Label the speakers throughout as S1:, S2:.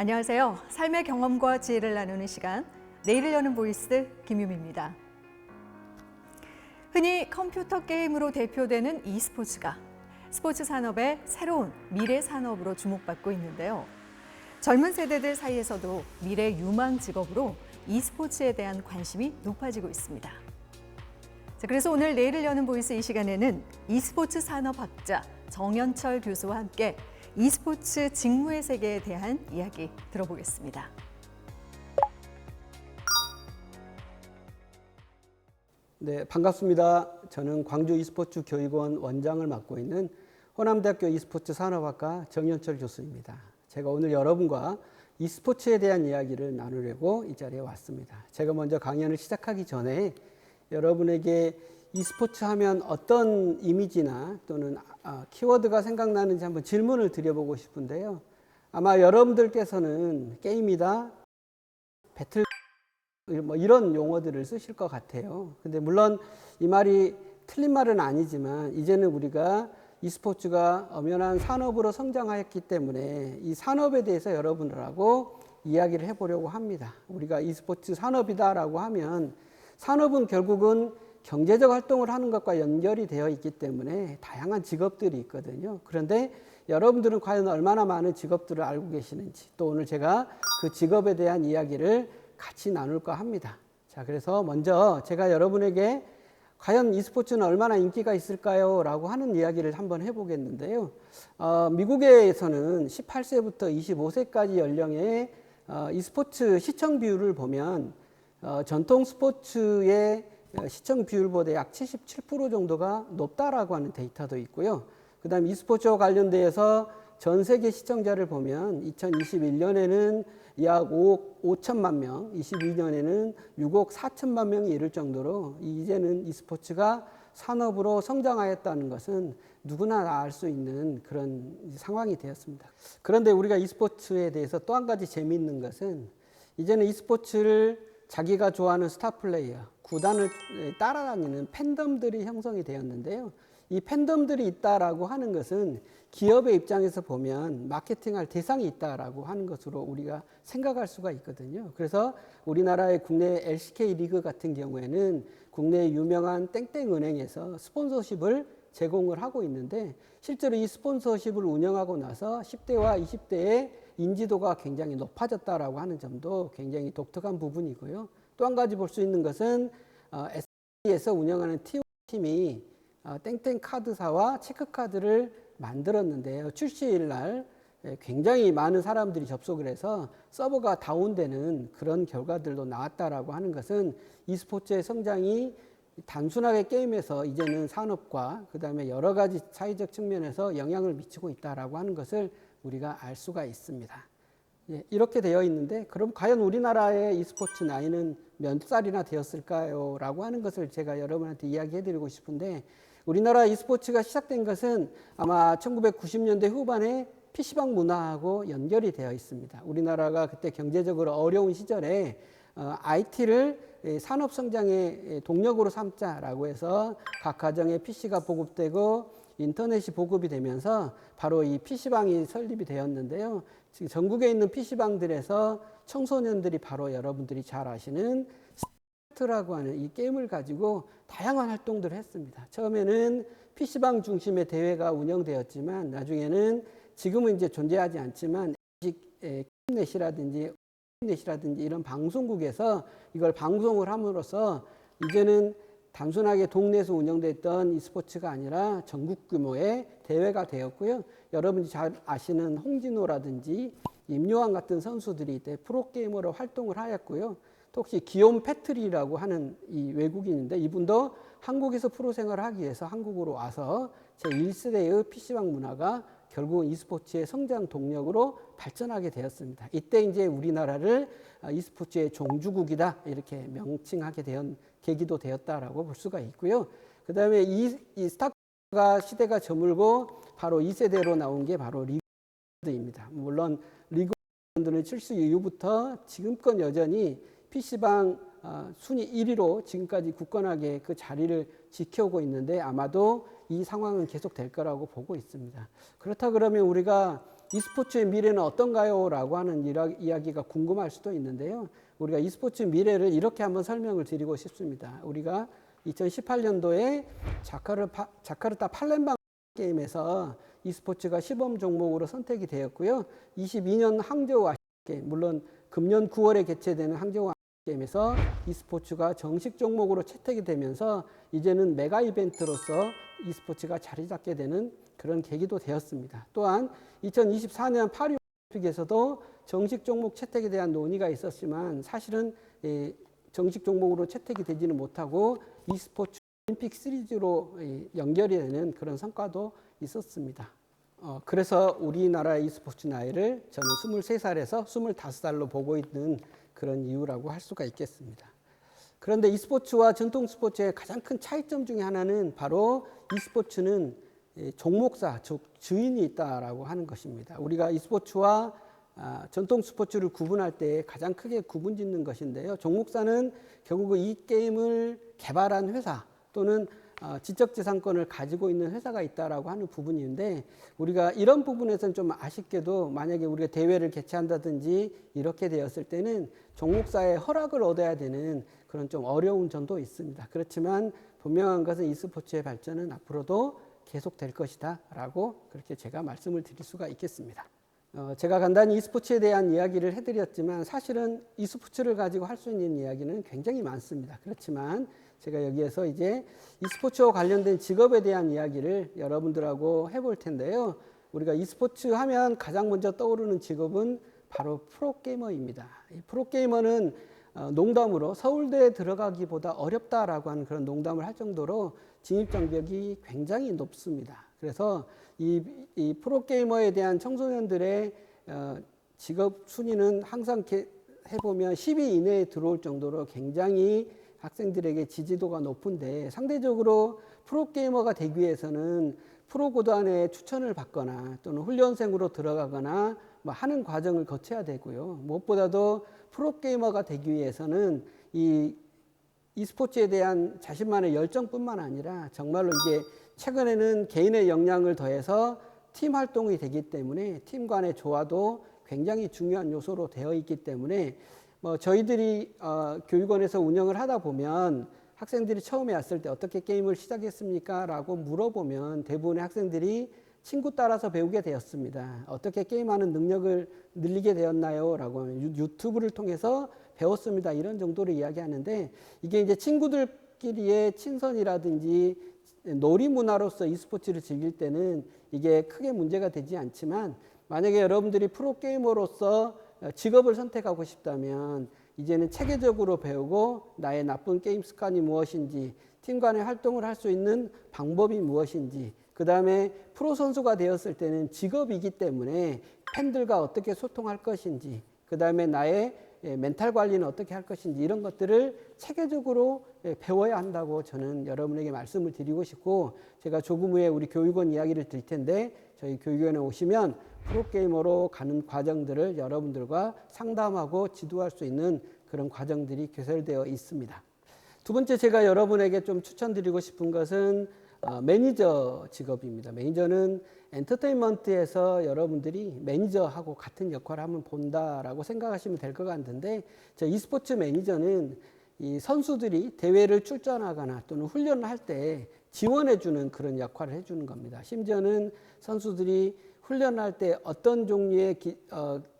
S1: 안녕하세요. 삶의 경험과 지혜를 나누는 시간, 내일을 여는 보이스 김유미입니다. 흔히 컴퓨터 게임으로 대표되는 e스포츠가 스포츠 산업의 새로운 미래 산업으로 주목받고 있는데요. 젊은 세대들 사이에서도 미래 유망 직업으로 e스포츠에 대한 관심이 높아지고 있습니다. 그래서 오늘 내일을 여는 보이스 이 시간에는 e스포츠 산업학자 정연철 교수와 함께 e스포츠 직무의 세계에 대한 이야기 들어보겠습니다.
S2: 네, 반갑습니다. 저는 광주 e스포츠 교육원 원장을 맡고 있는 호남대학교 e스포츠 산업학과 정연철 교수입니다. 제가 오늘 여러분과 e스포츠에 대한 이야기를 나누려고 이 자리에 왔습니다. 제가 먼저 강연을 시작하기 전에 여러분에게 e스포츠 하면 어떤 이미지나 또는 키워드가 생각나는지 한번 질문을 드려보고 싶은데요. 아마 여러분들께서는 게임이다, 배틀 뭐 이런 용어들을 쓰실 것 같아요. 근데 물론 이 말이 틀린 말은 아니지만 이제는 우리가 e스포츠가 엄연한 산업으로 성장하였기 때문에 이 산업에 대해서 여러분들하고 이야기를 해보려고 합니다. 우리가 e스포츠 산업이다라고 하면 산업은 결국은 경제적 활동을 하는 것과 연결이 되어 있기 때문에 다양한 직업들이 있거든요. 그런데 여러분들은 과연 얼마나 많은 직업들을 알고 계시는지, 또 오늘 제가 그 직업에 대한 이야기를 같이 나눌까 합니다. 자, 그래서 먼저 제가 여러분에게 과연 e스포츠는 얼마나 인기가 있을까요? 라고 하는 이야기를 한번 해보겠는데요. 미국에서는 18세부터 25세까지 연령의 e스포츠 시청 비율을 보면 전통 스포츠의 시청 비율보다 약 77% 정도가 높다라고 하는 데이터도 있고요. 그 다음에 e스포츠와 관련돼서 전 세계 시청자를 보면 2021년에는 약 5억 5천만 명, 22년에는 6억 4천만 명이 이를 정도로 이제는 e스포츠가 산업으로 성장하였다는 것은 누구나 알 수 있는 그런 상황이 되었습니다. 그런데 우리가 e스포츠에 대해서 또 한 가지 재미있는 것은 이제는 e스포츠를 자기가 좋아하는 스타 플레이어, 구단을 따라다니는 팬덤들이 형성이 되었는데요. 이 팬덤들이 있다라고 하는 것은 기업의 입장에서 보면 마케팅할 대상이 있다라고 하는 것으로 우리가 생각할 수가 있거든요. 그래서 우리나라의 국내 LCK 리그 같은 경우에는 국내 유명한 땡땡은행에서 스폰서십을 제공을 하고 있는데 실제로 이 스폰서십을 운영하고 나서 10대와 20대의 인지도가 굉장히 높아졌다라고 하는 점도 굉장히 독특한 부분이고요. 또 한 가지 볼 수 있는 것은 SK에서 운영하는 T1팀이 땡땡 카드사와 체크카드를 만들었는데요. 출시일 날 굉장히 많은 사람들이 접속을 해서 서버가 다운되는 그런 결과들도 나왔다라고 하는 것은 e스포츠의 성장이 단순하게 게임에서 이제는 산업과 그 다음에 여러 가지 사회적 측면에서 영향을 미치고 있다라고 하는 것을 우리가 알 수가 있습니다. 예, 이렇게 되어 있는데 그럼 과연 우리나라의 e스포츠 나이는 몇 살이나 되었을까요? 라고 하는 것을 제가 여러분한테 이야기해 드리고 싶은데 우리나라 e스포츠가 시작된 것은 아마 1990년대 후반에 PC방 문화하고 연결이 되어 있습니다. 우리나라가 그때 경제적으로 어려운 시절에 IT를 산업 성장의 동력으로 삼자라고 해서 각 가정에 PC가 보급되고 인터넷이 보급이 되면서 바로 이 PC방이 설립이 되었는데요. 지금 전국에 있는 PC방들에서 청소년들이 바로 여러분들이 잘 아시는 스타크래프트라고 하는 이 게임을 가지고 다양한 활동들을 했습니다. 처음에는 PC방 중심의 대회가 운영되었지만 나중에는 지금은 이제 존재하지 않지만 넷이라든지 이런 방송국에서 이걸 방송을 함으로써 이제는 단순하게 동네에서 운영됐던 e스포츠가 아니라 전국 규모의 대회가 되었고요. 여러분이 잘 아시는 홍진호라든지 임요한 같은 선수들이 이때 프로게이머로 활동을 하였고요. 또 혹시 기욤 패트리라고 하는 이 외국인인데 이분도 한국에서 프로 생활을 하기 위해서 한국으로 와서 제1세대의 PC방 문화가 결국은 e스포츠의 성장 동력으로 발전하게 되었습니다. 이때 이제 우리나라를 e스포츠의 종주국이다 이렇게 명칭하게 된 계기도 되었다라고 볼 수가 있고요. 그 다음에 이 스타크래프트가 시대가 저물고 바로 2세대로 나온 게 바로 리그입니다. 물론 리그는 출시 이후부터 지금껏 여전히 PC방 순위 1위로 지금까지 굳건하게 그 자리를 지켜오고 있는데 아마도 이 상황은 계속될 거라고 보고 있습니다. 그렇다 그러면 우리가 e스포츠의 미래는 어떤가요? 라고 하는 이야기가 궁금할 수도 있는데요. 우리가 e스포츠 미래를 이렇게 한번 설명을 드리고 싶습니다. 우리가 2018년도에 자카르타 팔렘방 게임에서 e스포츠가 시범 종목으로 선택이 되었고요. 22년 항저우 아시안 게임, 물론 금년 9월에 개최되는 항저우 게임에서 e스포츠가 정식 종목으로 채택이 되면서 이제는 메가 이벤트로서 e스포츠가 자리 잡게 되는 그런 계기도 되었습니다. 또한 2024년 파리 올림픽에서도 정식 종목 채택에 대한 논의가 있었지만 사실은 정식 종목으로 채택이 되지는 못하고 e스포츠 올림픽 시리즈로 연결이 되는 그런 성과도 있었습니다. 그래서 우리나라의 e스포츠 나이를 저는 23살에서 25살로 보고 있는 그런 이유라고 할 수가 있겠습니다. 그런데 e스포츠와 전통 스포츠의 가장 큰 차이점 중에 하나는 바로 e스포츠는 종목사, 즉 주인이 있다라고 하는 것입니다. 우리가 e스포츠와 전통 스포츠를 구분할 때 가장 크게 구분 짓는 것인데요. 종목사는 결국 이 게임을 개발한 회사 또는 지적재산권을 가지고 있는 회사가 있다라고 하는 부분인데 우리가 이런 부분에서는 좀 아쉽게도 만약에 우리가 대회를 개최한다든지 이렇게 되었을 때는 종목사의 허락을 얻어야 되는 그런 좀 어려운 점도 있습니다. 그렇지만 분명한 것은 e스포츠의 발전은 앞으로도 계속될 것이다 라고 그렇게 제가 말씀을 드릴 수가 있겠습니다. 제가 간단히 e스포츠에 대한 이야기를 해드렸지만 사실은 e스포츠를 가지고 할 수 있는 이야기는 굉장히 많습니다. 그렇지만 제가 여기에서 이제 e스포츠와 관련된 직업에 대한 이야기를 여러분들하고 해볼 텐데요. 우리가 e스포츠 하면 가장 먼저 떠오르는 직업은 바로 프로게이머입니다. 이 프로게이머는 농담으로 서울대에 들어가기보다 어렵다라고 하는 그런 농담을 할 정도로 진입장벽이 굉장히 높습니다. 그래서 이 프로게이머에 대한 청소년들의 직업 순위는 항상 해보면 10위 이내에 들어올 정도로 굉장히 학생들에게 지지도가 높은데 상대적으로 프로게이머가 되기 위해서는 프로구단에 추천을 받거나 또는 훈련생으로 들어가거나 뭐 하는 과정을 거쳐야 되고요. 무엇보다도 프로게이머가 되기 위해서는 이 e스포츠에 대한 자신만의 열정뿐만 아니라 정말로 이게 최근에는 개인의 역량을 더해서 팀 활동이 되기 때문에 팀 간의 조화도 굉장히 중요한 요소로 되어 있기 때문에 저희들이 교육원에서 운영을 하다 보면 학생들이 처음에 왔을 때 어떻게 게임을 시작했습니까? 라고 물어보면 대부분의 학생들이 친구 따라서 배우게 되었습니다. 어떻게 게임하는 능력을 늘리게 되었나요? 라고 하면 유튜브를 통해서 배웠습니다. 이런 정도로 이야기하는데 이게 이제 친구들끼리의 친선이라든지 놀이 문화로서 e스포츠를 즐길 때는 이게 크게 문제가 되지 않지만 만약에 여러분들이 프로게이머로서 직업을 선택하고 싶다면 이제는 체계적으로 배우고 나의 나쁜 게임 습관이 무엇인지 팀 간의 활동을 할 수 있는 방법이 무엇인지 그 다음에 프로 선수가 되었을 때는 직업이기 때문에 팬들과 어떻게 소통할 것인지 그 다음에 나의 멘탈 관리는 어떻게 할 것인지 이런 것들을 체계적으로 배워야 한다고 저는 여러분에게 말씀을 드리고 싶고 제가 조금 후에 우리 교육원 이야기를 드릴 텐데 저희 교육원에 오시면 프로게이머로 가는 과정들을 여러분들과 상담하고 지도할 수 있는 그런 과정들이 개설되어 있습니다. 두 번째 제가 여러분에게 좀 추천드리고 싶은 것은 매니저 직업입니다. 매니저는 엔터테인먼트에서 여러분들이 매니저하고 같은 역할을 한번 본다라고 생각하시면 될 것 같은데 저 e스포츠 매니저는 이 선수들이 대회를 출전하거나 또는 훈련을 할 때 지원해주는 그런 역할을 해주는 겁니다. 심지어는 선수들이 훈련할 때 어떤 종류의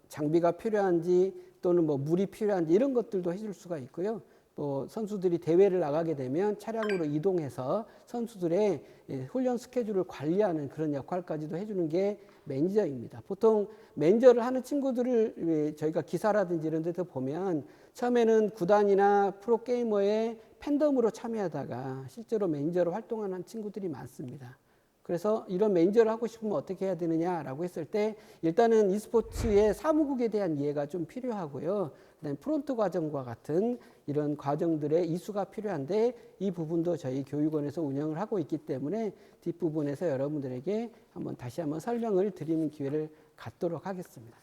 S2: 장비가 필요한지 또는 뭐 물이 필요한지 이런 것들도 해줄 수가 있고요. 또 선수들이 대회를 나가게 되면 차량으로 이동해서 선수들의 훈련 스케줄을 관리하는 그런 역할까지도 해주는 게 매니저입니다. 보통 매니저를 하는 친구들을 저희가 기사라든지 이런 데서 보면 처음에는 구단이나 프로게이머의 팬덤으로 참여하다가 실제로 매니저로 활동하는 친구들이 많습니다. 그래서 이런 매니저를 하고 싶으면 어떻게 해야 되느냐라고 했을 때 일단은 e스포츠의 사무국에 대한 이해가 좀 필요하고요. 그다음에 프론트 과정과 같은 이런 과정들의 이수가 필요한데 이 부분도 저희 교육원에서 운영을 하고 있기 때문에 뒷부분에서 여러분들에게 다시 한번 설명을 드리는 기회를 갖도록 하겠습니다.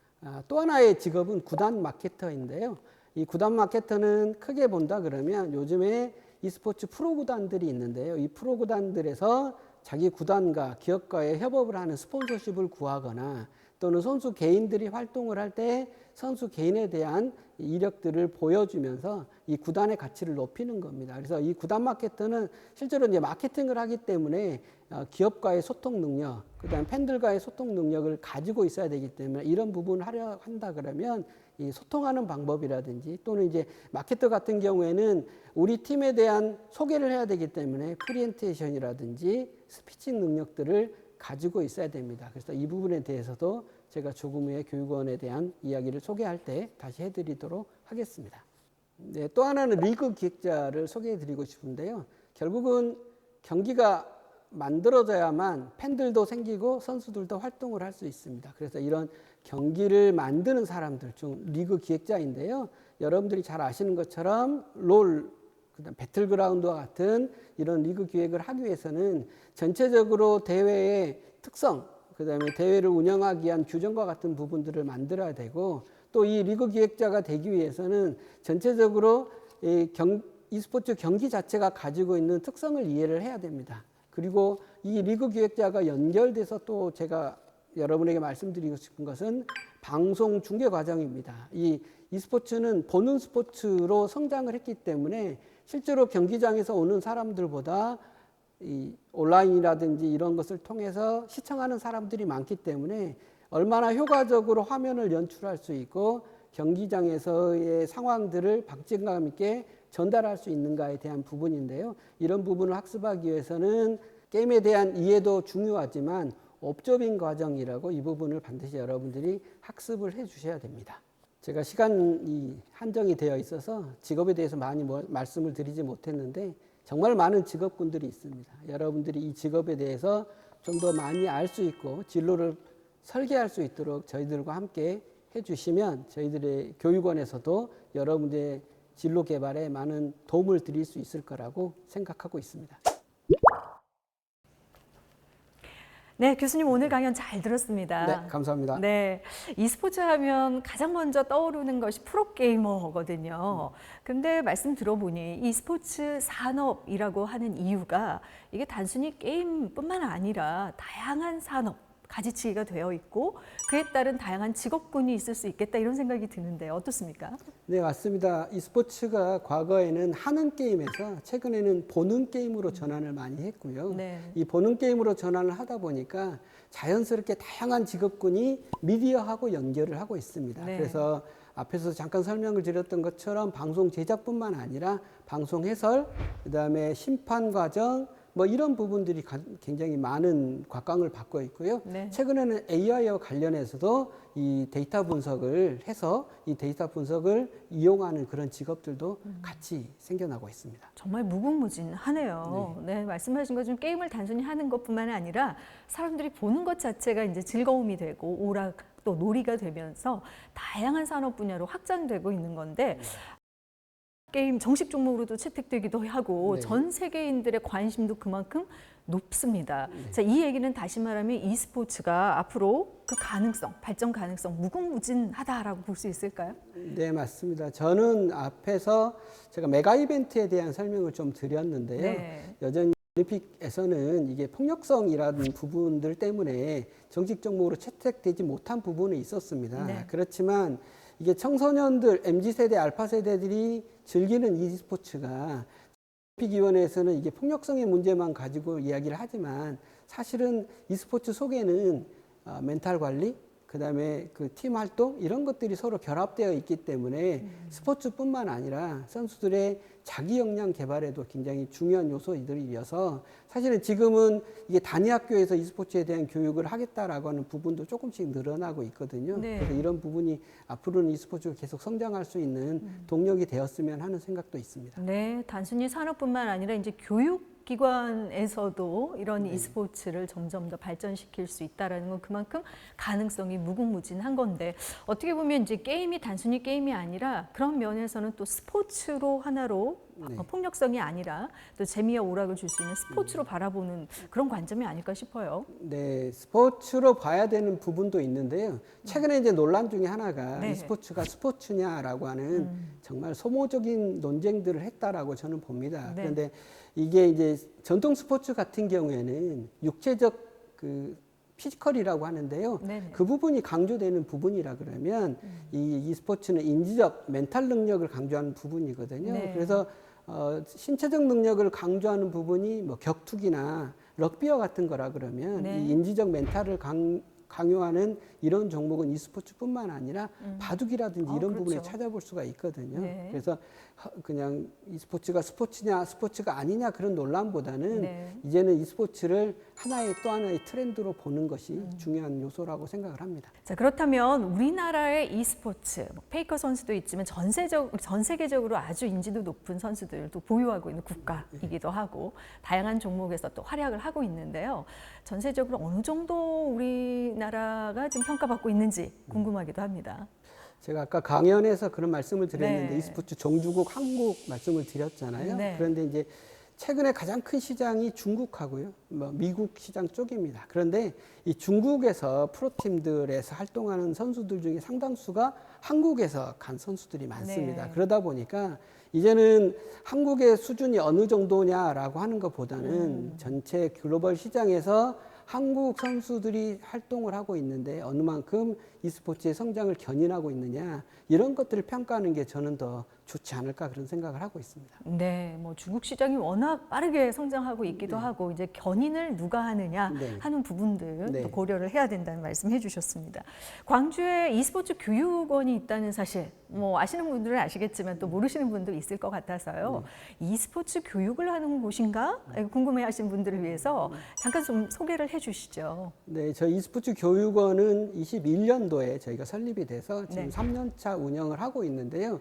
S2: 또 하나의 직업은 구단 마케터인데요. 이 구단 마케터는 크게 본다 그러면 요즘에 e스포츠 프로 구단들이 있는데요. 이 프로 구단들에서 자기 구단과 기업과의 협업을 하는 스폰서십을 구하거나 또는 선수 개인들이 활동을 할 때 선수 개인에 대한 이력들을 보여주면서 이 구단의 가치를 높이는 겁니다. 그래서 이 구단 마케터는 실제로 이제 마케팅을 하기 때문에 기업과의 소통 능력, 그다음에 팬들과의 소통 능력을 가지고 있어야 되기 때문에 이런 부분을 하려 한다 그러면 이 소통하는 방법이라든지 또는 이제 마케터 같은 경우에는 우리 팀에 대한 소개를 해야 되기 때문에 프리젠테이션이라든지 스피칭 능력들을 가지고 있어야 됩니다. 그래서 이 부분에 대해서도 제가 조금 후에 교육원에 대한 이야기를 소개할 때 다시 해드리도록 하겠습니다. 네, 또 하나는 리그 기획자를 소개해드리고 싶은데요. 결국은 경기가 만들어져야만 팬들도 생기고 선수들도 활동을 할 수 있습니다. 그래서 이런 경기를 만드는 사람들 중 리그 기획자인데요. 여러분들이 잘 아시는 것처럼 롤, 그다음 배틀그라운드와 같은 이런 리그 기획을 하기 위해서는 전체적으로 대회의 특성, 그다음에 대회를 운영하기 위한 규정과 같은 부분들을 만들어야 되고 또 이 리그 기획자가 되기 위해서는 전체적으로 e스포츠 경기 자체가 가지고 있는 특성을 이해를 해야 됩니다. 그리고 이 리그 기획자가 연결돼서 또 제가 여러분에게 말씀드리고 싶은 것은 방송 중계 과정입니다. 이 e스포츠는 보는 스포츠로 성장을 했기 때문에 실제로 경기장에서 오는 사람들보다 이 온라인이라든지 이런 것을 통해서 시청하는 사람들이 많기 때문에 얼마나 효과적으로 화면을 연출할 수 있고 경기장에서의 상황들을 박진감 있게 전달할 수 있는가에 대한 부분인데요. 이런 부분을 학습하기 위해서는 게임에 대한 이해도 중요하지만 업적인 과정이라고 이 부분을 반드시 여러분들이 학습을 해 주셔야 됩니다. 제가 시간이 한정이 되어 있어서 직업에 대해서 많이 말씀을 드리지 못했는데 정말 많은 직업군들이 있습니다. 여러분들이 이 직업에 대해서 좀 더 많이 알 수 있고 진로를 설계할 수 있도록 저희들과 함께 해주시면 저희들의 교육원에서도 여러분들의 진로 개발에 많은 도움을 드릴 수 있을 거라고 생각하고 있습니다.
S1: 네, 교수님 오늘 강연 잘 들었습니다.
S2: 네, 감사합니다.
S1: 네, e스포츠 하면 가장 먼저 떠오르는 것이 프로게이머거든요. 근데 말씀 들어보니 e스포츠 산업이라고 하는 이유가 이게 단순히 게임뿐만 아니라 다양한 산업, 가지치기가 되어 있고 그에 따른 다양한 직업군이 있을 수 있겠다 이런 생각이 드는데 어떻습니까?
S2: 네, 맞습니다. e스포츠가 과거에는 하는 게임에서 최근에는 보는 게임으로 전환을 많이 했고요.
S1: 네.
S2: 이 보는 게임으로 전환을 하다 보니까 자연스럽게 다양한 직업군이 미디어하고 연결을 하고 있습니다.
S1: 네.
S2: 그래서 앞에서 잠깐 설명을 드렸던 것처럼 방송 제작뿐만 아니라 방송 해설, 그다음에 심판 과정, 뭐 이런 부분들이 굉장히 많은 곽광을 받고 있고요.
S1: 네.
S2: 최근에는 AI와 관련해서도 이 데이터 분석을 해서 이 데이터 분석을 이용하는 그런 직업들도 같이 생겨나고 있습니다.
S1: 정말 무궁무진하네요. 네, 말씀하신 것처럼 게임을 단순히 하는 것뿐만 아니라 사람들이 보는 것 자체가 이제 즐거움이 되고 오락 또 놀이가 되면서 다양한 산업 분야로 확장되고 있는 건데 게임 정식 종목으로도 채택되기도 하고
S2: 네.
S1: 전 세계인들의 관심도 그만큼 높습니다. 자, 이 얘기는 다시 말하면 e스포츠가 앞으로 그 가능성, 발전 가능성 무궁무진하다라고 볼 수 있을까요?
S2: 네, 맞습니다. 저는 앞에서 제가 메가 이벤트에 대한 설명을 좀 드렸는데요.
S1: 네.
S2: 여전히 올림픽에서는 이게 폭력성이라는 부분들 때문에 정식 종목으로 채택되지 못한 부분이 있었습니다.
S1: 네.
S2: 그렇지만 이게 청소년들, MZ세대, 알파세대들이 즐기는 e스포츠가 올림픽위원회에서는 이게 폭력성의 문제만 가지고 이야기를 하지만 사실은 e스포츠 속에는 멘탈 관리, 그다음에 그 팀 활동 이런 것들이 서로 결합되어 있기 때문에 스포츠뿐만 아니라 선수들의 자기 역량 개발에도 굉장히 중요한 요소들이어서 사실은 지금은 이게 단위 학교에서 e스포츠에 대한 교육을 하겠다라고 하는 부분도 조금씩 늘어나고 있거든요.
S1: 네.
S2: 그래서 이런 부분이 앞으로는 e스포츠가 계속 성장할 수 있는 동력이 되었으면 하는 생각도 있습니다.
S1: 네, 단순히 산업뿐만 아니라 이제 교육기관에서도 이런 e스포츠를 점점 더 발전시킬 수 있다라는 건 그만큼 가능성이 무궁무진한 건데 어떻게 보면 이제 게임이 단순히 게임이 아니라 그런 면에서는 또 스포츠로 하나로 폭력성이 아니라 또 재미와 오락을 줄 수 있는 스포츠로 바라보는 그런 관점이 아닐까 싶어요.
S2: 네, 스포츠로 봐야 되는 부분도 있는데요. 최근에 이제 논란 중에 하나가
S1: 네.
S2: e스포츠가 스포츠냐라고 하는 정말 소모적인 논쟁들을 했다라고 저는 봅니다.
S1: 네.
S2: 그런데 이게 이제 전통 스포츠 같은 경우에는 육체적 그 피지컬이라고 하는데요.
S1: 네네.
S2: 그 부분이 강조되는 부분이라 그러면 이 e스포츠는 인지적, 멘탈 능력을 강조하는 부분이거든요.
S1: 네.
S2: 그래서 신체적 능력을 강조하는 부분이 뭐 격투기나 럭비와 같은 거라 그러면
S1: 네.
S2: 이 인지적 멘탈을 강요하는 이런 종목은 e스포츠뿐만 아니라 바둑이라든지 이런
S1: 그렇죠.
S2: 부분에 찾아볼 수가 있거든요.
S1: 네.
S2: 그래서 그냥 e스포츠가 스포츠냐 스포츠가 아니냐 그런 논란보다는
S1: 네.
S2: 이제는 e스포츠를 또 하나의 트렌드로 보는 것이 중요한 요소라고 생각을 합니다.
S1: 자, 그렇다면 우리나라의 e스포츠, 페이커 선수도 있지만 전 세계적으로 아주 인지도 높은 선수들도 보유하고 있는 국가이기도 하고 다양한 종목에서 또 활약을 하고 있는데요. 전세적으로 어느 정도 우리나라가 지금 평가받고 있는지 궁금하기도 합니다.
S2: 제가 아까 강연에서 그런 말씀을 드렸는데
S1: 네.
S2: e스포츠 종주국 한국 말씀을 드렸잖아요.
S1: 네.
S2: 그런데 이제 최근에 가장 큰 시장이 중국하고요, 미국 시장 쪽입니다. 그런데 이 중국에서 프로팀들에서 활동하는 선수들 중에 상당수가 한국에서 간 선수들이 많습니다.
S1: 네.
S2: 그러다 보니까 이제는 한국의 수준이 어느 정도냐라고 하는 것보다는 전체 글로벌 시장에서 한국 선수들이 활동을 하고 있는데 어느 만큼 e스포츠의 성장을 견인하고 있느냐 이런 것들을 평가하는 게 저는 더 좋지 않을까 그런 생각을 하고 있습니다.
S1: 네, 뭐 중국 시장이 워낙 빠르게 성장하고 있기도 하고 이제 견인을 누가 하느냐
S2: 네.
S1: 하는 부분들
S2: 네.
S1: 또 고려를 해야 된다는 말씀해 주셨습니다. 광주에 e스포츠 교육원이 있다는 사실 뭐 아시는 분들은 아시겠지만 또 모르시는 분도 있을 것 같아서요. e스포츠 교육을 하는 곳인가 궁금해하신 분들을 위해서 잠깐 좀 소개를 해주시죠.
S2: 네, 저희 e스포츠 교육원은 21년도에 저희가 설립이 돼서 지금
S1: 네.
S2: 3년차 운영을 하고 있는데요.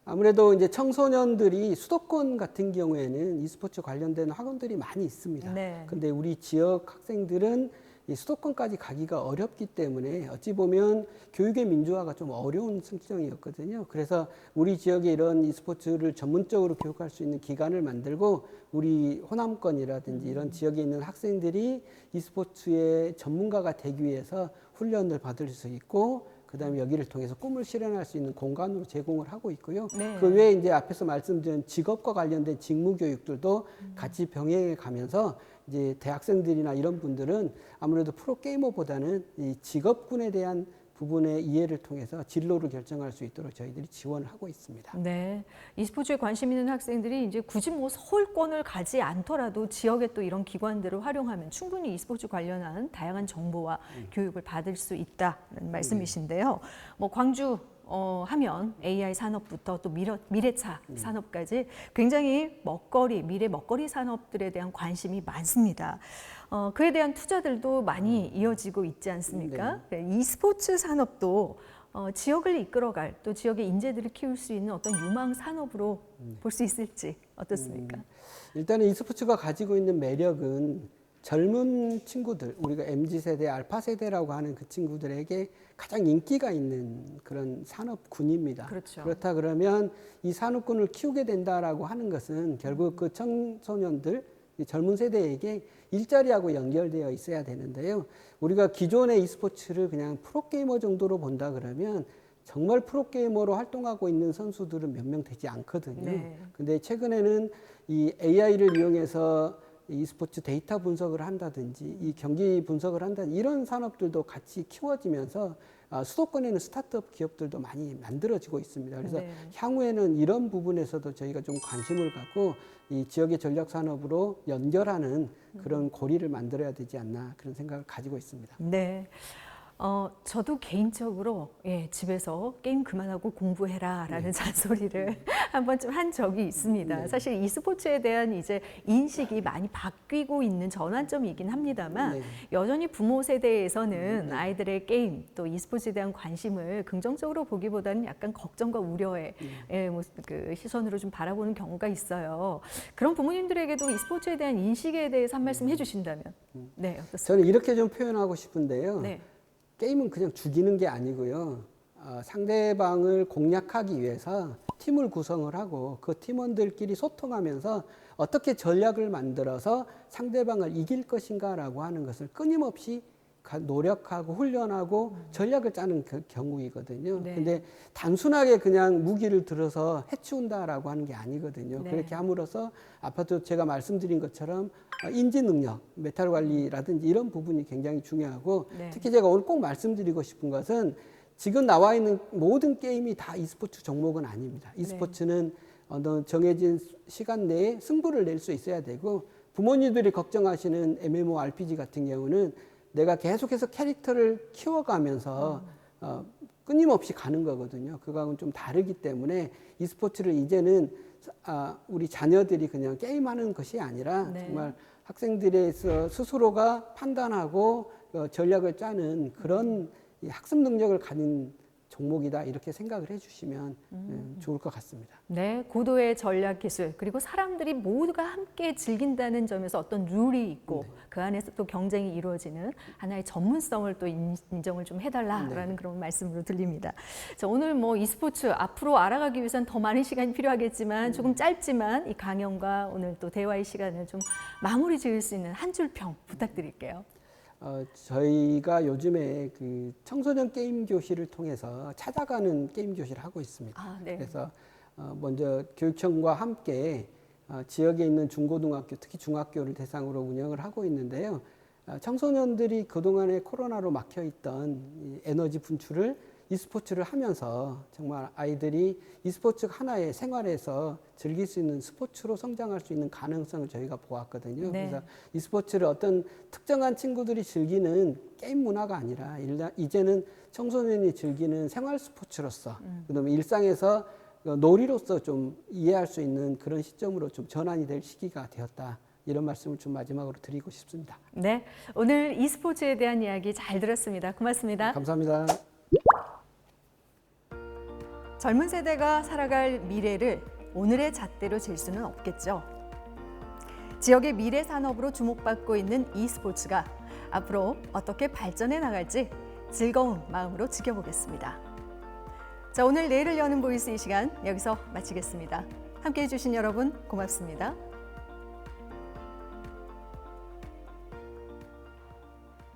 S2: 아무래도 이제 청소년들이 수도권 같은 경우에는 e스포츠 관련된 학원들이 많이 있습니다.
S1: 네.
S2: 근데 우리 지역 학생들은 이 수도권까지 가기가 어렵기 때문에 어찌 보면 교육의 민주화가 좀 어려운 실정이었거든요. 그래서 우리 지역에 이런 e스포츠를 전문적으로 교육할 수 있는 기관을 만들고 우리 호남권이라든지 이런 지역에 있는 학생들이 e스포츠의 전문가가 되기 위해서 훈련을 받을 수 있고 그다음에 여기를 통해서 꿈을 실현할 수 있는 공간으로 제공을 하고 있고요.
S1: 네.
S2: 그 외에 이제 앞에서 말씀드린 직업과 관련된 직무 교육들도 같이 병행해 가면서 이제 대학생들이나 이런 분들은 아무래도 프로게이머보다는 이 직업군에 대한 부분의 이해를 통해서 진로를 결정할 수 있도록 저희들이 지원을 하고 있습니다.
S1: 네, e스포츠에 관심 있는 학생들이 이제 굳이 뭐 서울권을 가지 않더라도 지역에 또 이런 기관들을 활용하면 충분히 e스포츠 관련한 다양한 정보와 교육을 받을 수 있다는 말씀이신데요. 뭐 광주 하면 AI 산업부터 또 미래차 산업까지 굉장히 미래 먹거리 산업들에 대한 관심이 많습니다. 그에 대한 투자들도 많이 이어지고 있지 않습니까? 네. e스포츠 산업도 지역을 이끌어갈 또 지역의 인재들을 키울 수 있는 어떤 유망 산업으로 볼 수 있을지 어떻습니까?
S2: 일단은 e스포츠가 가지고 있는 매력은 젊은 친구들, 우리가 MZ세대, 알파세대라고 하는 그 친구들에게 가장 인기가 있는 그런 산업군입니다.
S1: 그렇죠.
S2: 그렇다 그러면 이 산업군을 키우게 된다라고 하는 것은 결국 그 청소년들, 이 젊은 세대에게 일자리하고 연결되어 있어야 되는데요. 우리가 기존의 e스포츠를 그냥 프로게이머 정도로 본다 그러면 정말 프로게이머로 활동하고 있는 선수들은 몇 명 되지 않거든요.
S1: 네.
S2: 근데 최근에는 이 AI를 이용해서 e스포츠 데이터 분석을 한다든지 이 경기 분석을 한다든지 이런 산업들도 같이 키워지면서 수도권에는 스타트업 기업들도 많이 만들어지고 있습니다. 그래서
S1: 네.
S2: 향후에는 이런 부분에서도 저희가 좀 관심을 갖고 이 지역의 전략 산업으로 연결하는 그런 고리를 만들어야 되지 않나 그런 생각을 가지고 있습니다.
S1: 네. 저도 개인적으로 집에서 게임 그만하고 공부해라라는 잔소리를 한 번쯤 한 적이 있습니다.
S2: 네.
S1: 사실 e스포츠에 대한 이제 인식이 많이 바뀌고 있는 전환점이긴 합니다만
S2: 네.
S1: 여전히 부모 세대에서는 아이들의 게임 또 e스포츠에 대한 관심을 긍정적으로 보기보다는 약간 걱정과 우려의 그 시선으로 좀 바라보는 경우가 있어요. 그런 부모님들에게도 e스포츠에 대한 인식에 대해서 한 말씀 해주신다면 네, 어떻습니까?
S2: 저는 이렇게 좀 표현하고 싶은데요.
S1: 네.
S2: 게임은 그냥 죽이는 게 아니고요. 상대방을 공략하기 위해서 팀을 구성을 하고 그 팀원들끼리 소통하면서 어떻게 전략을 만들어서 상대방을 이길 것인가라고 하는 것을 끊임없이 노력하고 훈련하고 전략을 짜는 경우이거든요.
S1: 네.
S2: 근데 단순하게 그냥 무기를 들어서 해치운다라고 하는 게 아니거든요.
S1: 네.
S2: 그렇게 함으로써 아파도 제가 말씀드린 것처럼 인지 능력, 메탈 관리라든지 이런 부분이 굉장히 중요하고
S1: 네.
S2: 특히 제가 오늘 꼭 말씀드리고 싶은 것은 지금 나와 있는 모든 게임이 다 e스포츠 종목은 아닙니다. e스포츠는 어떤 정해진 시간 내에 승부를 낼 수 있어야 되고 부모님들이 걱정하시는 MMORPG 같은 경우는 내가 계속해서 캐릭터를 키워가면서 끊임없이 가는 거거든요. 그거하고는 좀 다르기 때문에 e스포츠를 이제는 우리 자녀들이 그냥 게임하는 것이 아니라
S1: 네.
S2: 정말 학생들에서 스스로가 판단하고 전략을 짜는 그런 이 학습 능력을 가진 종목이다 이렇게 생각을 해주시면 좋을 것 같습니다.
S1: 네, 고도의 전략 기술 그리고 사람들이 모두가 함께 즐긴다는 점에서 어떤 룰이 있고 그 안에서 또 경쟁이 이루어지는 하나의 전문성을 또 인정을 좀 해달라라는 그런 말씀으로 들립니다. 자, 오늘 뭐 e스포츠 앞으로 알아가기 위해서는 더 많은 시간이 필요하겠지만 조금 짧지만 이 강연과 오늘 또 대화의 시간을 좀 마무리 지을 수 있는 한 줄 평 부탁드릴게요.
S2: 저희가 요즘에 그 청소년 게임 교실을 통해서 찾아가는 게임 교실을 하고 있습니다.
S1: 네.
S2: 그래서 먼저 교육청과 함께 지역에 있는 중고등학교, 특히 중학교를 대상으로 운영을 하고 있는데요. 청소년들이 그동안에 코로나로 막혀있던 이 에너지 분출을 e스포츠를 하면서 정말 아이들이 e스포츠 하나의 생활에서 즐길 수 있는 스포츠로 성장할 수 있는 가능성을 저희가 보았거든요.
S1: 네.
S2: 그래서 e스포츠를 어떤 특정한 친구들이 즐기는 게임 문화가 아니라 이제는 청소년이 즐기는 생활 스포츠로서 그다음에 일상에서 놀이로서 좀 이해할 수 있는 그런 시점으로 좀 전환이 될 시기가 되었다. 이런 말씀을 좀 마지막으로 드리고 싶습니다.
S1: 네, 오늘 e스포츠에 대한 이야기 잘 들었습니다. 고맙습니다.
S2: 감사합니다.
S1: 젊은 세대가 살아갈 미래를 오늘의 잣대로 잴 수는 없겠죠. 지역의 미래 산업으로 주목받고 있는 e스포츠가 앞으로 어떻게 발전해 나갈지 즐거운 마음으로 지켜보겠습니다. 자, 오늘 내일을 여는 보이스 이 시간 여기서 마치겠습니다. 함께해 주신 여러분 고맙습니다.